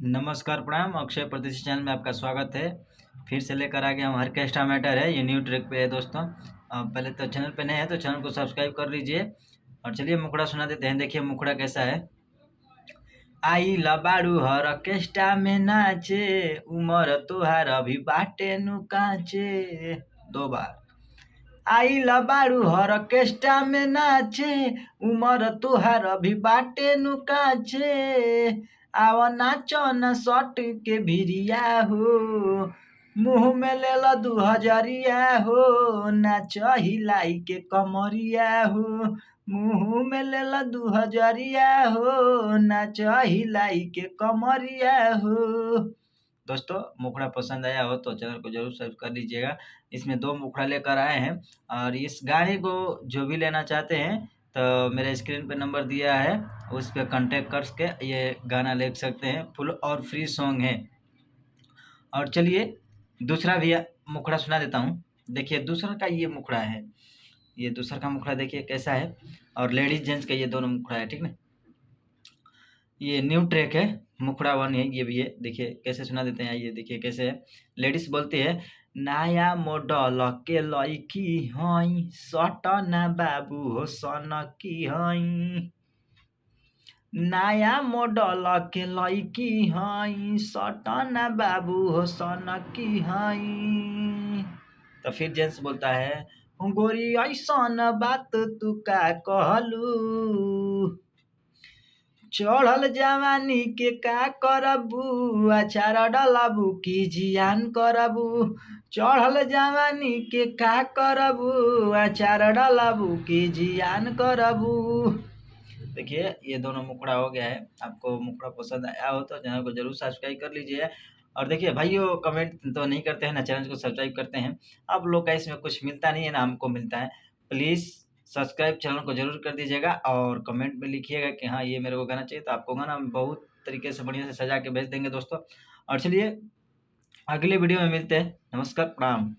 नमस्कार प्रणाम। अक्षय प्रदेश चैनल में आपका स्वागत है। फिर से लेकर आ गए हम ऑर्केस्ट्रा मैटर है। ये न्यू ट्रैक पे है दोस्तों। पहले तो चैनल पे नए हैं तो चैनल को सब्सक्राइब कर लीजिए और चलिए मुखड़ा सुना देते हैं। देखिए मुखड़ा कैसा है। आई लबाड़ू ऑर्केस्ट्रा में नाचे, उमर तुहार अभी बाटे नु काचे। दो बार। आई लबाड़ू ऑर्केस्ट्रा में नाचे, उमर तुहार अभी बाटे नु काचे। आवा नाचो न सट के भिरिया हो, मुँह में ले लो 2000 हो। नाच हिलाई के कमरिया हो, मुँह में ले लो 2000 हो। नाच हिलाई के कमरिया हो। दोस्तों मुखड़ा पसंद आया हो तो चैनल को जरूर सब्सक्राइब कर लीजिएगा। इसमें 2 मुखड़ा लेकर आए हैं और इस गाने को जो भी लेना चाहते हैं तो मेरे स्क्रीन पे नंबर दिया है, उस पर कांटेक्ट करके ये गाना ले सकते हैं। फुल और फ्री सॉन्ग है। और चलिए दूसरा भी मुखड़ा सुना देता हूँ। देखिए दूसरा का ये मुखड़ा है। ये दूसरा का मुखड़ा देखिए कैसा है। और लेडीज जेंट्स का ये दोनों मुखड़ा है, ठीक ना। ये न्यू ट्रैक है, मुखड़ा 1 है। ये भी है, देखिए कैसे सुना देते हैं। ये देखिए कैसे है। लेडीज बोलती है, नया मॉडल के लड़की हई, सटना बाबू हो सनकी हई। नया मॉडल के लड़की हई, सटना बाबू हो सनकी हई। तो फिर जेंट्स बोलता है, गोरी ऐसन बात तू का कहलू, चढ़ल जवानी के का करबू, अचार डलबू की जियान करबू। चढ़ल जवानी के का करबू, अचार डलबू की जियान करबू। देखिए ये दोनों मुखड़ा हो गया है। आपको मुखड़ा पसंद आया हो तो चैनल को जरूर सब्सक्राइब कर लीजिए। और देखिए भाइयों, कमेंट तो नहीं करते हैं ना चैनल को सब्सक्राइब करते हैं। आप लोग का इसमें कुछ मिलता नहीं है ना हमको मिलता है। प्लीज़ सब्सक्राइब चैनल को ज़रूर कर दीजिएगा और कमेंट में लिखिएगा कि हाँ ये मेरे को गाना चाहिए, तो आपको गाना हम बहुत तरीके से बढ़िया से सजा के भेज देंगे दोस्तों। और चलिए अगले वीडियो में मिलते हैं। नमस्कार प्रणाम।